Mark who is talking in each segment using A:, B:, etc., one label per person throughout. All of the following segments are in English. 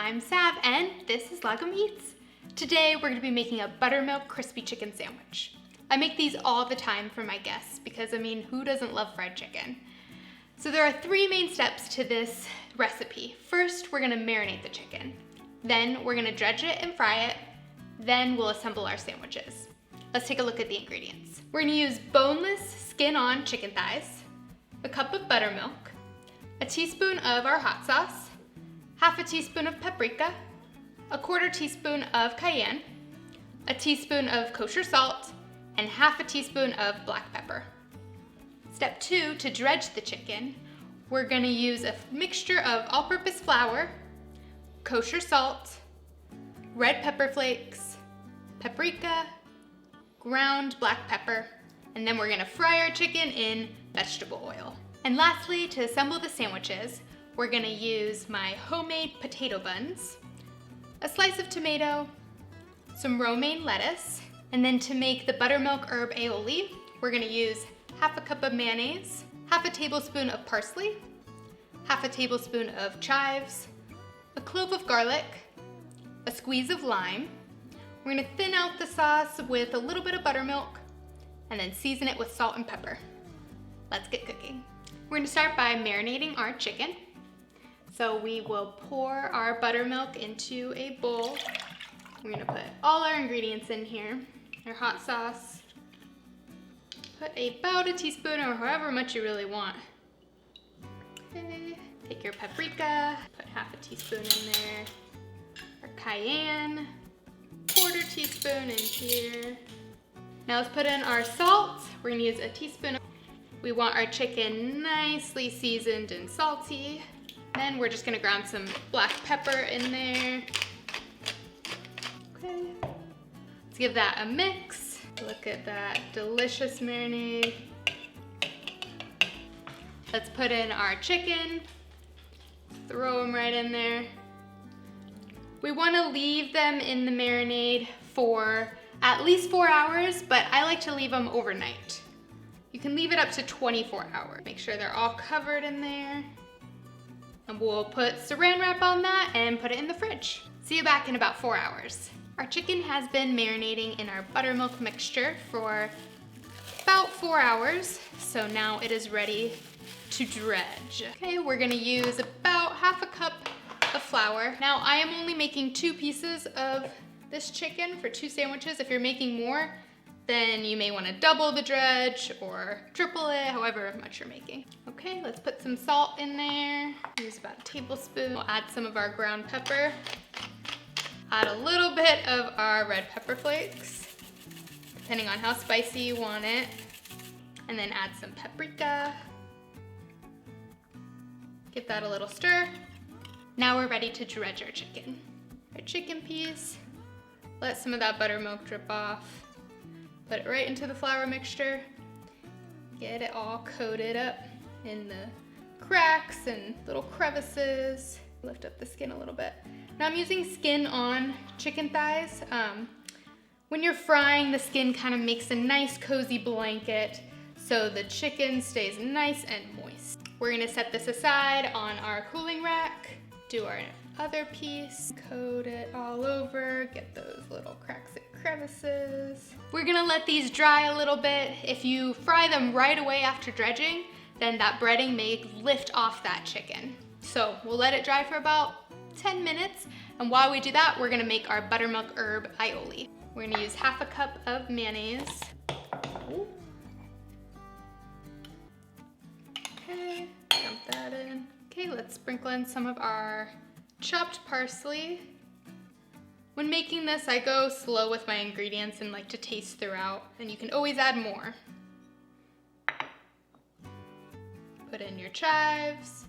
A: I'm Sav and this is Lagom Eats. Today we're going to be making a buttermilk crispy chicken sandwich. I make these all the time for my guests because who doesn't love fried chicken? So there are three main steps to this recipe. First, we're going to marinate the chicken. Then we're going to dredge it and fry it. Then we'll assemble our sandwiches. Let's take a look at the ingredients. We're going to use boneless, skin-on chicken thighs, a cup of buttermilk, a teaspoon of our hot sauce, half a teaspoon of paprika, a quarter teaspoon of cayenne, a teaspoon of kosher salt, and half a teaspoon of black pepper. Step 2, to dredge the chicken, we're gonna use a mixture of all-purpose flour, kosher salt, red pepper flakes, paprika, ground black pepper, and then we're gonna fry our chicken in vegetable oil. And lastly, to assemble the sandwiches, we're gonna use my homemade potato buns, a slice of tomato, some romaine lettuce, and then to make the buttermilk herb aioli, we're gonna use half a cup of mayonnaise, half a tablespoon of parsley, half a tablespoon of chives, a clove of garlic, a squeeze of lime. We're gonna thin out the sauce with a little bit of buttermilk, and then season it with salt and pepper. Let's get cooking. We're gonna start by marinating our chicken. So we will pour our buttermilk into a bowl. We're gonna put all our ingredients in here. Our hot sauce. Put about a teaspoon or however much you really want. Okay. Take your paprika, put half a teaspoon in there. Our cayenne, quarter teaspoon in here. Now let's put in our salt. We're gonna use a teaspoon. We want our chicken nicely seasoned and salty. Then we're just gonna ground some black pepper in there. Okay. Let's give that a mix. Look at that delicious marinade. Let's put in our chicken. Throw them right in there. We wanna leave them in the marinade for at least 4 hours, but I like to leave them overnight. You can leave it up to 24 hours. Make sure they're all covered in there. And we'll put saran wrap on that and put it in the fridge. See you back in about 4 hours. Our chicken has been marinating in our buttermilk mixture for about 4 hours. So now it is ready to dredge. Okay, we're gonna use about half a cup of flour. Now I am only making 2 pieces of this chicken for 2 sandwiches. If you're making more, then you may want to double the dredge or triple it, however much you're making. Okay, let's put some salt in there. Use about a tablespoon. We'll add some of our ground pepper. Add a little bit of our red pepper flakes, depending on how spicy you want it. And then add some paprika. Give that a little stir. Now we're ready to dredge our chicken. Our chicken piece. Let some of that buttermilk drip off. Put it right into the flour mixture. Get it all coated up in the cracks and little crevices. Lift up the skin a little bit. Now I'm using skin-on chicken thighs. When you're frying, the skin kind of makes a nice cozy blanket so the chicken stays nice and moist. We're gonna set this aside on our cooling rack. Do our other piece, coat it all over, get those little cracks and crevices. We're gonna let these dry a little bit. If you fry them right away after dredging, then that breading may lift off that chicken. So we'll let it dry for about 10 minutes. And while we do that, we're gonna make our buttermilk herb aioli. We're gonna use half a cup of mayonnaise. Ooh. Okay, dump that in. Okay, let's sprinkle in some of our chopped parsley. When making this, I go slow with my ingredients and like to taste throughout, and you can always add more. Put in your chives.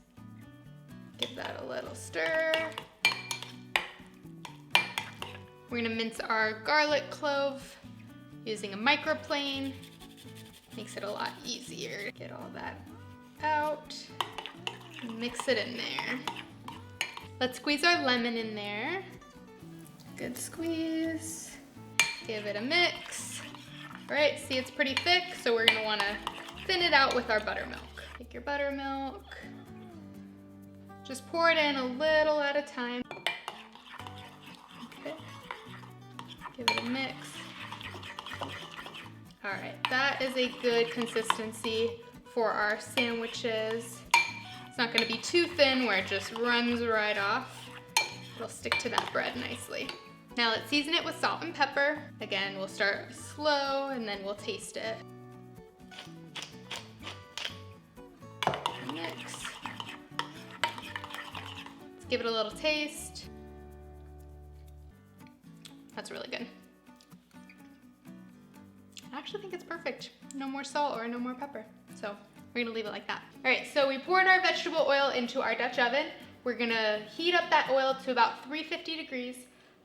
A: Give that a little stir. We're gonna mince our garlic clove using a microplane. Makes it a lot easier. Get all that out. Mix it in there. Let's squeeze our lemon in there. Good squeeze. Give it a mix. All right, see it's pretty thick, so we're gonna wanna thin it out with our buttermilk. Take your buttermilk. Just pour it in a little at a time. Give it a mix. All right, that is a good consistency for our sandwiches. It's not gonna be too thin where it just runs right off. It'll stick to that bread nicely. Now let's season it with salt and pepper. Again, we'll start slow and then we'll taste it. Mix. Let's give it a little taste. That's really good. I actually think it's perfect. No more salt or no more pepper. So we're gonna leave it like that. All right, so we poured our vegetable oil into our Dutch oven. We're gonna heat up that oil to about 350 degrees.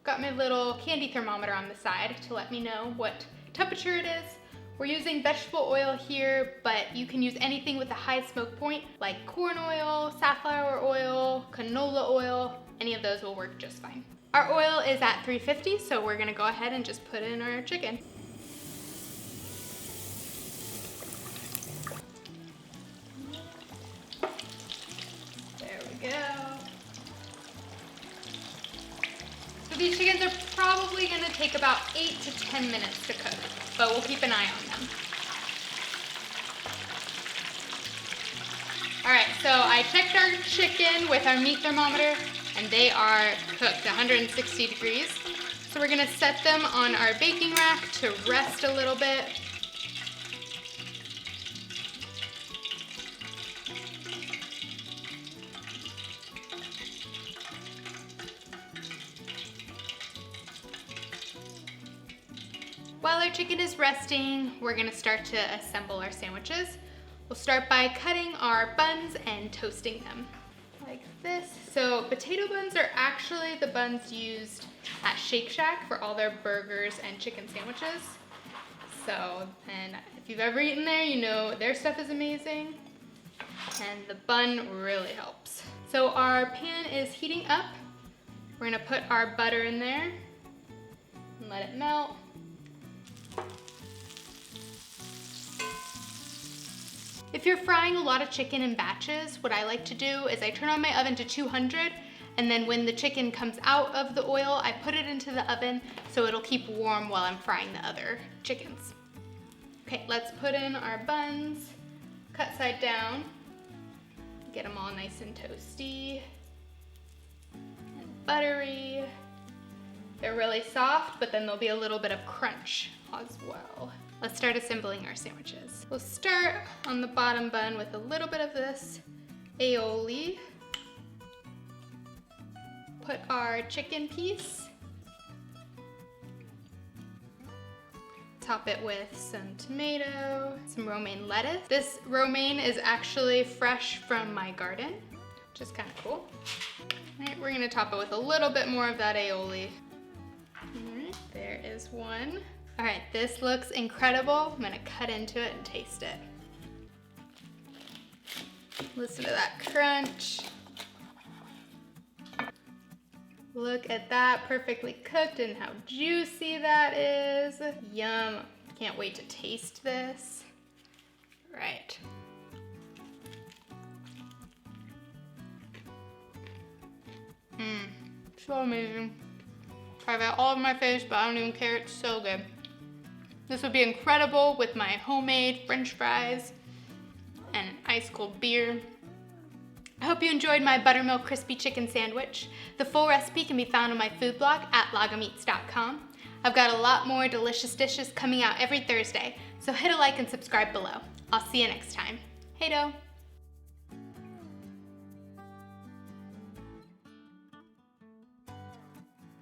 A: Got my little candy thermometer on the side to let me know what temperature it is. We're using vegetable oil here, but you can use anything with a high smoke point, like corn oil, safflower oil, canola oil. Any of those will work just fine. Our oil is at 350, so we're gonna go ahead and just put in our chicken. There we go. So these chickens are probably gonna take about 8 to 10 minutes to cook, but we'll keep an eye on them. All right, so I checked our chicken with our meat thermometer and they are cooked 160 degrees. So we're gonna set them on our baking rack to rest a little bit. While our chicken is resting, we're gonna start to assemble our sandwiches. We'll start by cutting our buns and toasting them like this. So potato buns are actually the buns used at Shake Shack for all their burgers and chicken sandwiches. So, and if you've ever eaten there, you know their stuff is amazing. And the bun really helps. So our pan is heating up. We're gonna put our butter in there and let it melt. If you're frying a lot of chicken in batches, what I like to do is I turn on my oven to 200, and then when the chicken comes out of the oil, I put it into the oven so it'll keep warm while I'm frying the other chickens. Okay, let's put in our buns, cut side down, get them all nice and toasty and buttery. They're really soft, but then there'll be a little bit of crunch as well. Let's start assembling our sandwiches. We'll start on the bottom bun with a little bit of this aioli. Put our chicken piece. Top it with some tomato, some romaine lettuce. This romaine is actually fresh from my garden, which is kind of cool. All right, we're gonna top it with a little bit more of that aioli. All right, there is one. All right, this looks incredible. I'm gonna cut into it and taste it. Listen to that crunch. Look at that, perfectly cooked, and how juicy that is. Yum, can't wait to taste this. All right. So amazing. I've got all over my face, but I don't even care, it's so good. This would be incredible with my homemade French fries and an ice cold beer. I hope you enjoyed my buttermilk crispy chicken sandwich. The full recipe can be found on my food blog at lagameats.com. I've got a lot more delicious dishes coming out every Thursday, so hit a like and subscribe below. I'll see you next time. Hey-do!